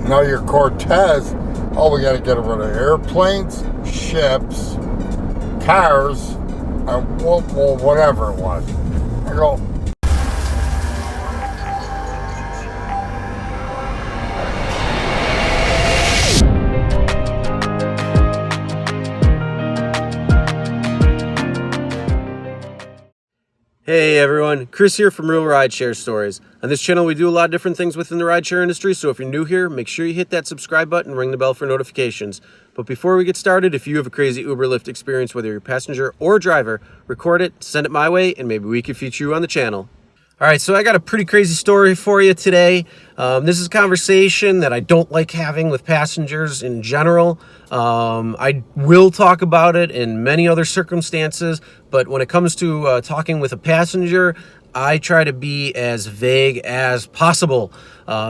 Now your Cortez, oh, we got to get rid of airplanes, ships, cars, and well, whatever it was. I go, Hey everyone, Chris here from Real Rideshare Stories. On this channel we do a lot of different things within the rideshare industry, so if you're new here, make sure you hit that subscribe button and ring the bell for notifications. But before we get started, if you have a crazy Uber Lyft experience, whether you're a passenger or a driver, record it, send it my way, and maybe we could feature you on the channel. Alright, so I got a pretty crazy story for you today. This is a conversation that I don't like having with passengers in general. I will talk about it in many other circumstances, but when it comes to talking with a passenger, I try to be as vague as possible,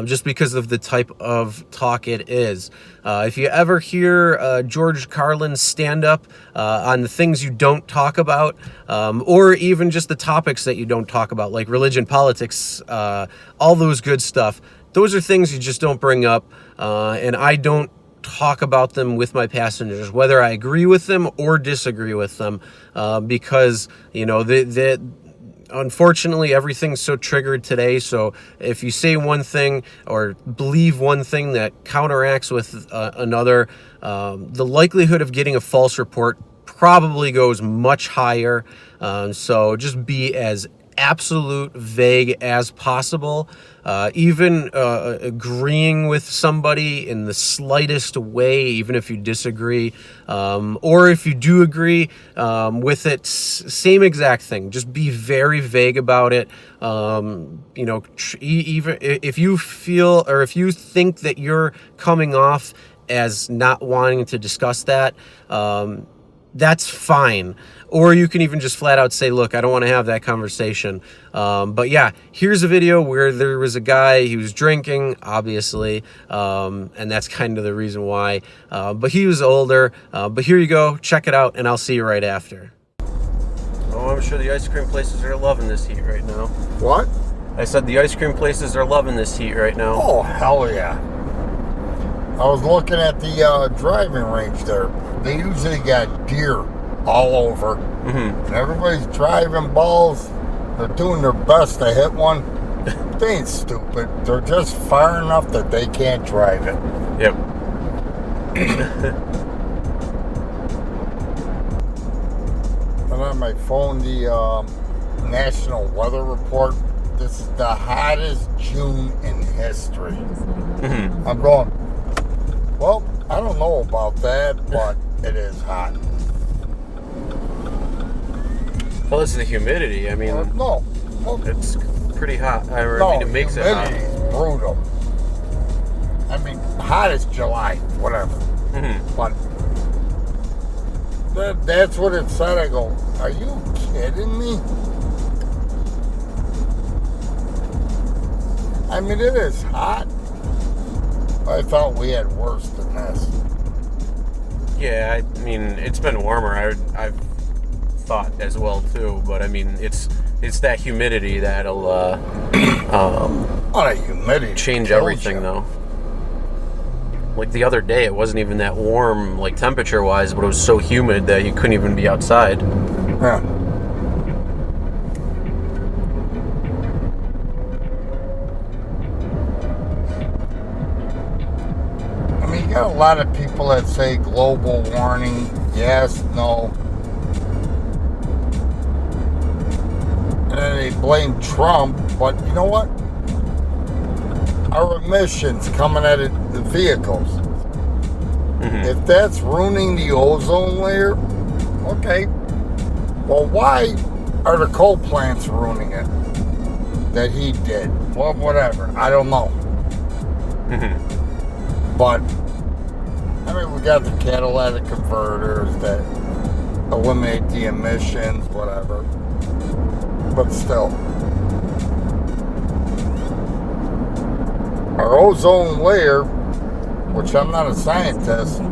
just because of the type of talk it is. If you ever hear George Carlin's stand-up on the things you don't talk about, or even just the topics that you don't talk about, like religion, politics, all those good stuff, those are things you just don't bring up, and I don't talk about them with my passengers, whether I agree with them or disagree with them, because, you know, unfortunately, everything's so triggered today. So if you say one thing or believe one thing that counteracts with another, the likelihood of getting a false report probably goes much higher. So just be as absolute vague as possible. Even agreeing with somebody in the slightest way, even if you disagree, or if you do agree with it, same exact thing. Just be very vague about it. You know, even if you feel or if you think that you're coming off as not wanting to discuss that, that's fine. Or you can even just flat out say, look, I don't want to have that conversation. But yeah, here's a video where there was a guy, he was drinking, obviously, and that's kind of the reason why. But he was older. But here you go, check it out, and I'll see you right after. Oh, I'm sure the ice cream places are loving this heat right now. what? I said the ice cream places are loving this heat right now. Oh, hell yeah. I was looking at the driving range there. They usually got deer all over. Mm-hmm. And everybody's driving balls. They're doing their best to hit one. They ain't stupid. They're just far enough that they can't drive it. Yep. And on my phone, the National Weather Report. This is the hottest June in history. Mm-hmm. I'm going, well, I don't know about that, but it is hot. Well, it's the humidity. I mean, No. it's pretty hot. I mean, it makes it hot. humidity is brutal. I mean, hot as July, whatever. Mm-hmm. But that's what it said. I go, are you kidding me? I mean, it is hot. I thought we had worse than this. Yeah, I mean, it's been warmer. I've thought as well too, but I mean, it's that humidity that'll Humidity change kills everything, you. though. Like the other day, it wasn't even that warm, like temperature-wise, but it was so humid that you couldn't even be outside. Yeah. I mean, you got a lot of people that say global warming, yes, no. And then they blame Trump, but you know what? Our emissions coming out of the vehicles. Mm-hmm. If that's ruining the ozone layer, okay. Well, why are the coal plants ruining it? That he did. Well, whatever. I don't know. Mm-hmm. But, I mean, we got the catalytic converters that eliminate the emissions, whatever. But still. Our ozone layer, which I'm not a scientist,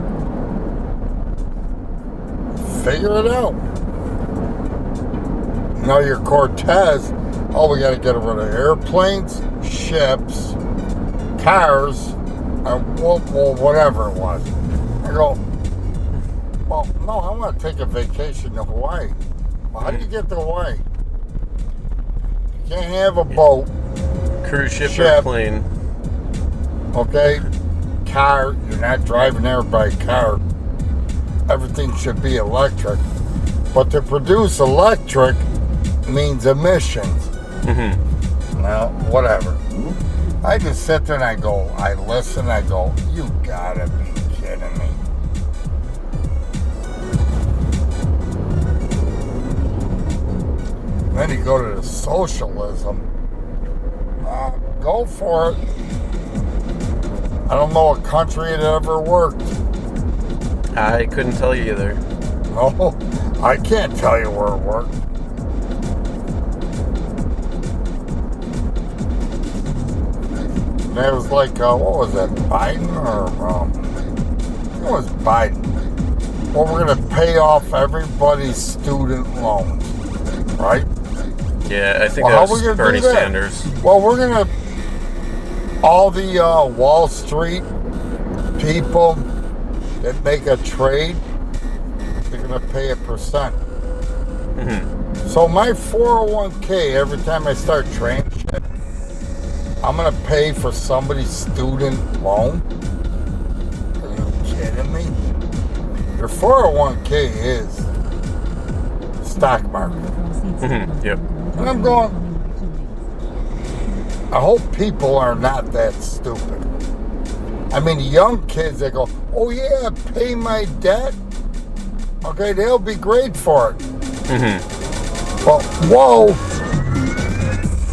figure it out. Now your Cortez, oh, we got to get rid of airplanes, ships, cars, well, whatever it was. I go, well, no, I want to take a vacation to Hawaii. Well, how do you get to Hawaii? You can't have a boat. Cruise ship or plane. Okay? Car, you're not driving there by car. Everything should be electric. But to produce electric means emissions. Well, whatever. I just sit there and I listen, I go, you gotta be kidding me. Then you go to the socialism. Go for it. I don't know a country that ever worked. I couldn't tell you either. No, I can't tell you where it worked. And it was like, what was that, Biden or, it was Biden. Well, we're going to pay off everybody's student loans, right? Yeah, I think that was Bernie Sanders. Well, we're going to, all the Wall Street people that make a trade, they're going to pay a percent. So my 401k, every time I start trading shit, I'm going to pay for somebody's student loan? Are you kidding me? Your 401k is stock market. Yep. And I'm going, I hope people are not that stupid. I mean, young kids, they go, oh yeah, pay my debt. Okay, they'll be great for it. But whoa,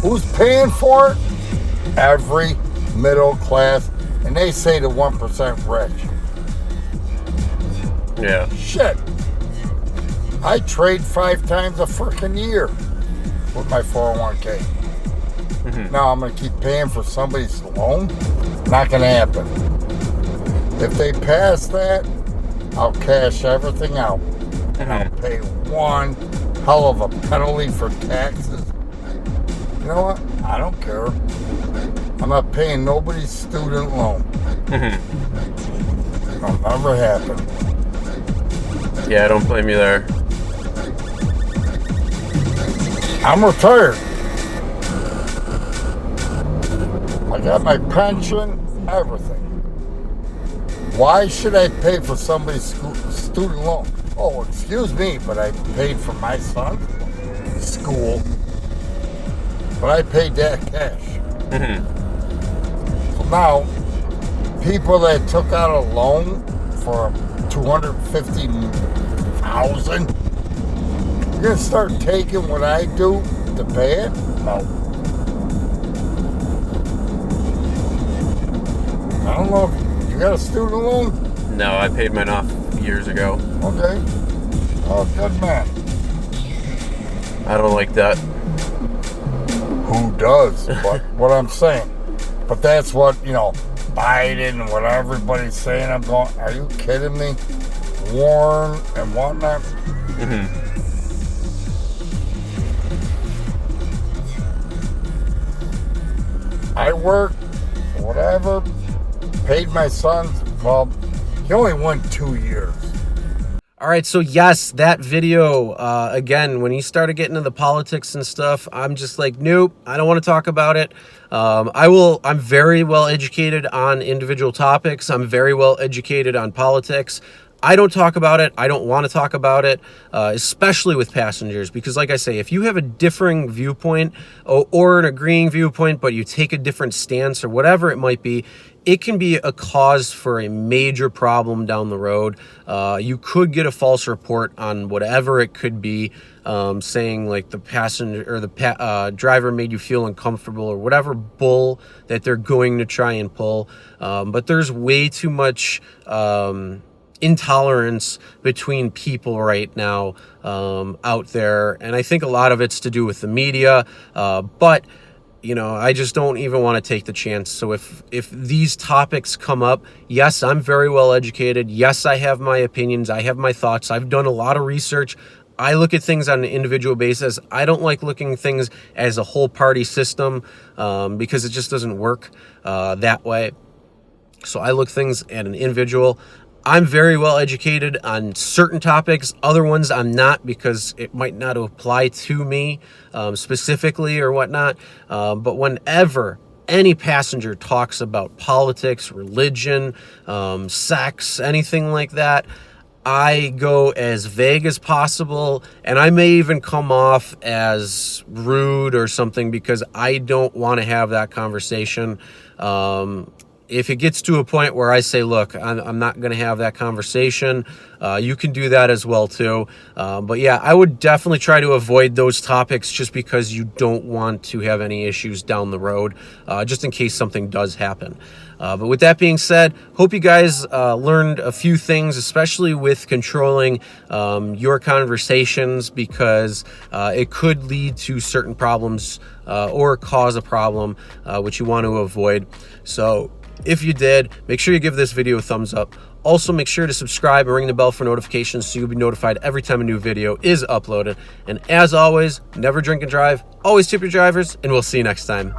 who's paying for it? Every middle class, and they say the 1% rich. Yeah. Shit. I trade 5 times a freaking year with my 401k. Now I'm going to keep paying for somebody's loan? Not going to happen. If they pass that, I'll cash everything out. And I'll pay one hell of a penalty for taxes. You know what? I don't care. I'm not paying nobody's student loan. It'll never happen. Yeah, I don't blame you there. I'm retired. I got my pension, everything. Why should I pay for somebody's student loan? Oh, excuse me, but I paid for my son's school. But I paid that cash. So now, people that took out a loan for $250,000, you're gonna start taking what I do to pay it? No. I don't know if you got a student loan? No, I paid mine off years ago. Okay. Oh, good man. I don't like that. Who does? But what I'm saying. But that's what, Biden and what everybody's saying. I'm going, are you kidding me? Warren and whatnot. I worked, whatever, paid my son. Well, he only went 2 years. All right, so yes, that video, again, when he started getting into the politics and stuff, I'm just like, nope, I don't want to talk about it. I'm very well educated on individual topics. I'm very well educated on politics. I don't talk about it. I don't want to talk about it, especially with passengers, because like I say, if you have a differing viewpoint or an agreeing viewpoint, but you take a different stance or whatever it might be, it can be a cause for a major problem down the road. You could get a false report on whatever it could be, saying like the passenger or the driver made you feel uncomfortable or whatever bull that they're going to try and pull. But there's way too much intolerance between people right now out there, and I think a lot of it's to do with the media, but I just don't even want to take the chance. So if these topics come up, yes, I'm very well educated. Yes, I have my opinions. I have my thoughts. I've done a lot of research. I look at things on an individual basis. I don't like looking at things as a whole party system because it just doesn't work that way. So I look things at an individual. I'm very well educated on certain topics. Other ones I'm not, because it might not apply to me specifically or whatnot. But whenever any passenger talks about politics, religion, sex, anything like that, I go as vague as possible, and I may even come off as rude or something because I don't want to have that conversation. If it gets to a point where I say, look, I'm not going to have that conversation, you can do that as well too. But yeah, I would definitely try to avoid those topics just because you don't want to have any issues down the road, just in case something does happen. But with that being said, hope you guys learned a few things, especially with controlling your conversations, because it could lead to certain problems or cause a problem, which you want to avoid. So if you did, make sure you give this video a thumbs up. Also, make sure to subscribe and ring the bell for notifications so you'll be notified every time a new video is uploaded. And as always, never drink and drive, always tip your drivers, and we'll see you next time.